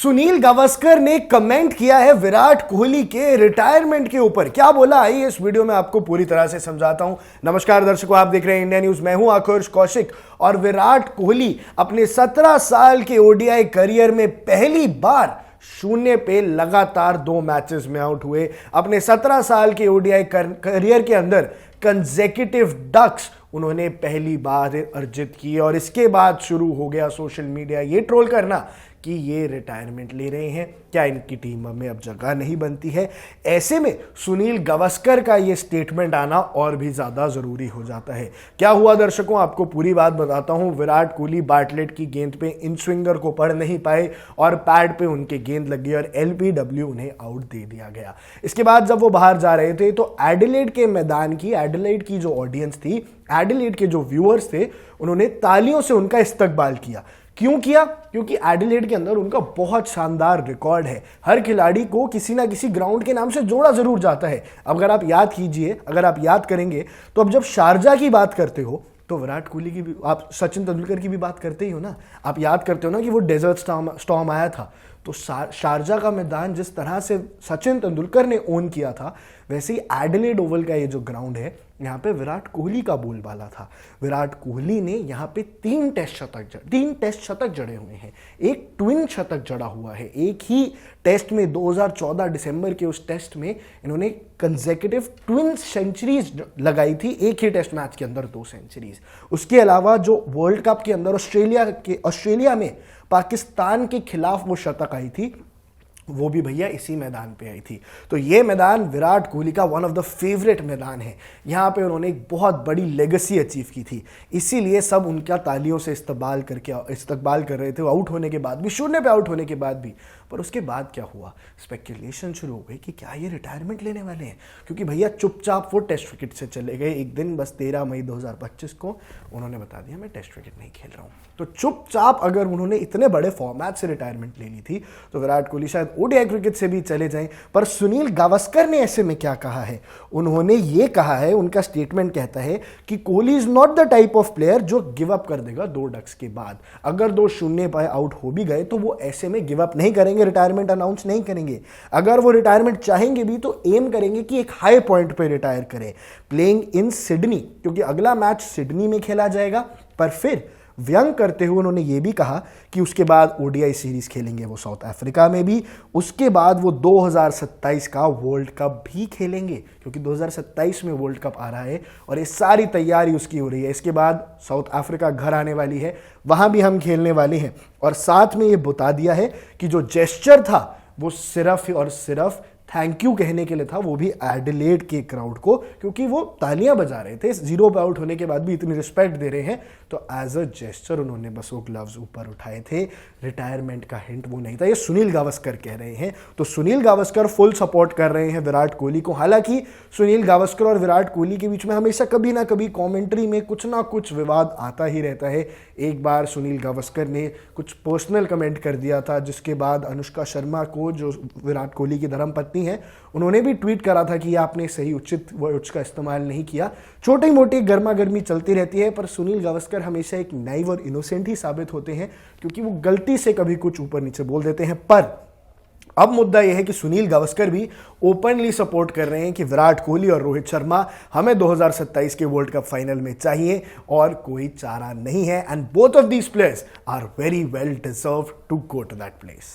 सुनील गावस्कर ने कमेंट किया है विराट कोहली के रिटायरमेंट के ऊपर। क्या बोला, आइए इस वीडियो में आपको पूरी तरह से समझाता हूं। नमस्कार दर्शकों, आप देख रहे हैं इंडिया न्यूज। मैं हूं आकुर्ष कौशिक और विराट कोहली अपने 17 साल के ओडीआई करियर में पहली बार शून्य पे लगातार 2 मैचेस में आउट हुए। अपने 17 साल के ओडीआई करियर के अंदर कंसेक्यूटिव डक्स उन्होंने पहली बार अर्जित की और इसके बाद शुरू हो गया सोशल मीडिया ये ट्रोल करना कि ये रिटायरमेंट ले रहे हैं, क्या इनकी टीम में अब जगह नहीं बनती है। ऐसे में सुनील गावस्कर का ये स्टेटमेंट आना और भी ज्यादा जरूरी हो जाता है। क्या हुआ दर्शकों, आपको पूरी बात बताता हूं। विराट कोहली बार्टलेट की गेंद पे इन स्विंगर को पढ़ नहीं पाए और पैड पे उनके गेंद लग गई और एलबीडब्ल्यू उन्हें आउट दे दिया गया। इसके बाद जब वो बाहर जा रहे थे तो एडिलेड के मैदान की, एडिलेड की जो ऑडियंस थी, एडिलेड के जो व्यूअर्स थे, उन्होंने तालियों से उनका इस्तकबाल किया। क्यों किया? क्योंकि एडिलेड के अंदर उनका बहुत शानदार रिकॉर्ड है। हर खिलाड़ी को किसी ना किसी ग्राउंड के नाम से जोड़ा जरूर जाता है। अगर आप याद कीजिए, अगर आप याद करेंगे तो अब जब शारजा की बात करते हो तो विराट कोहली की भी, आप सचिन तेंदुलकर की भी बात करते ही हो ना। आप याद करते हो ना कि वो डेजर्ट स्टॉर्म आया था, तो शारजा का मैदान जिस तरह से सचिन तेंदुलकर ने ओन किया था, वैसे ही एडिलेड ओवल का ये जो ग्राउंड है, यहाँ पे विराट कोहली का बोलबाला था। विराट कोहली ने यहाँ पे 3 टेस्ट शतक जड़े हुए हैं। एक ट्विन शतक जड़ा हुआ है। एक ही टेस्ट में 2014 दिसंबर के उस टेस्ट में इन्होंने कंसेक्यूटिव ट्विन सेंचुरीज लगाई थी। एक ही टेस्ट मैच के अंदर 2 सेंचुरीज। उसके अलावा जो वर्ल्ड कप के अंदर ऑस्ट्रेलिया में पाकिस्तान के खिलाफ वो शतक आई थी, वो भी भैया इसी मैदान पे आई थी। तो ये मैदान विराट कोहली का वन ऑफ द फेवरेट मैदान है। यहाँ पे उन्होंने एक बहुत बड़ी लेगेसी अचीव की थी, इसीलिए सब उनका तालियों से इस्तकबाल कर रहे थे, आउट होने के बाद भी, शून्य पे आउट होने के बाद भी। पर उसके बाद क्या हुआ, स्पेकुलेशन शुरू हो गई कि क्या ये रिटायरमेंट लेने वाले हैं। क्योंकि भैया चुपचाप वो टेस्ट क्रिकेट से चले गए। एक दिन बस 13 मई 2025 को उन्होंने बता दिया मैं टेस्ट क्रिकेट नहीं खेल रहा हूँ। तो चुपचाप अगर उन्होंने इतने बड़े फॉर्मेट से रिटायरमेंट ले ली थी तो विराट कोहली शायद ओडीआई क्रिकेट से भी चले जाएं। पर सुनील गावस्कर ने ऐसे में क्या कहा है, उन्होंने ये कहा है, उनका स्टेटमेंट कहता है कि Kohli is not the type of player जो गिव अप कर देगा 2 डक्स के बाद। अगर 2 शून्य पे आउट हो भी गए तो वो ऐसे में गिव अप नहीं करेंगे, रिटायरमेंट अनाउंस नहीं करेंगे। अगर वो रिटायरमेंट चाहेंगे भी तो एम करेंगे कि एक हाई पॉइंट पे रिटायर करें, प्लेइंग इन सिडनी, क्योंकि अगला मैच सिडनी में खेला जाएगा। पर फिर व्यंग करते हुए उन्होंने ये भी कहा कि उसके बाद ओडीआई सीरीज खेलेंगे वो साउथ अफ्रीका में भी, उसके बाद वो 2027 का वर्ल्ड कप भी खेलेंगे, क्योंकि 2027 में वर्ल्ड कप आ रहा है और ये सारी तैयारी उसकी हो रही है। इसके बाद साउथ अफ्रीका घर आने वाली है, वहां भी हम खेलने वाले हैं। और साथ में ये बता दिया है कि जो जेस्चर था वो सिर्फ और सिर्फ थैंक यू कहने के लिए था, वो भी एडिलेड के क्राउड को, क्योंकि वो तालियां बजा रहे थे 0 पे आउट होने के बाद भी, इतनी रिस्पेक्ट दे रहे हैं। तो एज अ जेस्चर उन्होंने बस वो ग्लव्स ऊपर उठाए थे। रिटायरमेंट का हिंट वो नहीं था। ये सुनील गावस्कर कह रहे हैं। तो सुनील गावस्कर फुल सपोर्ट कर रहे हैं विराट कोहली को। हालांकि सुनील गावस्कर और विराट कोहली के बीच में हमेशा कभी ना कभी कॉमेंट्री में कुछ ना कुछ विवाद आता ही रहता है। एक बार सुनील गावस्कर ने कुछ पर्सनल कमेंट कर दिया था, जिसके बाद अनुष्का शर्मा को, जो विराट कोहली की धर्मपत्नी है, उन्होंने भी ट्वीट करा था कि आपने सही उचित वर्ड्स का इस्तेमाल नहीं किया। छोटी मोटी गर्मा गर्मी चलती रहती है, पर सुनील गावस्कर हमेशा एक नाइव और इनोसेंट ही साबित होते हैं, क्योंकि वो गलती से कभी कुछ ऊपर नीचे बोल देते हैं। पर अब मुद्दा यह है कि सुनील गावस्कर भी ओपनली सपोर्ट कर रहे हैं कि विराट कोहली और रोहित शर्मा हमें 2027 के वर्ल्ड कप फाइनल में चाहिए और कोई चारा नहीं है। And both of these players are very well deserved to go to that place.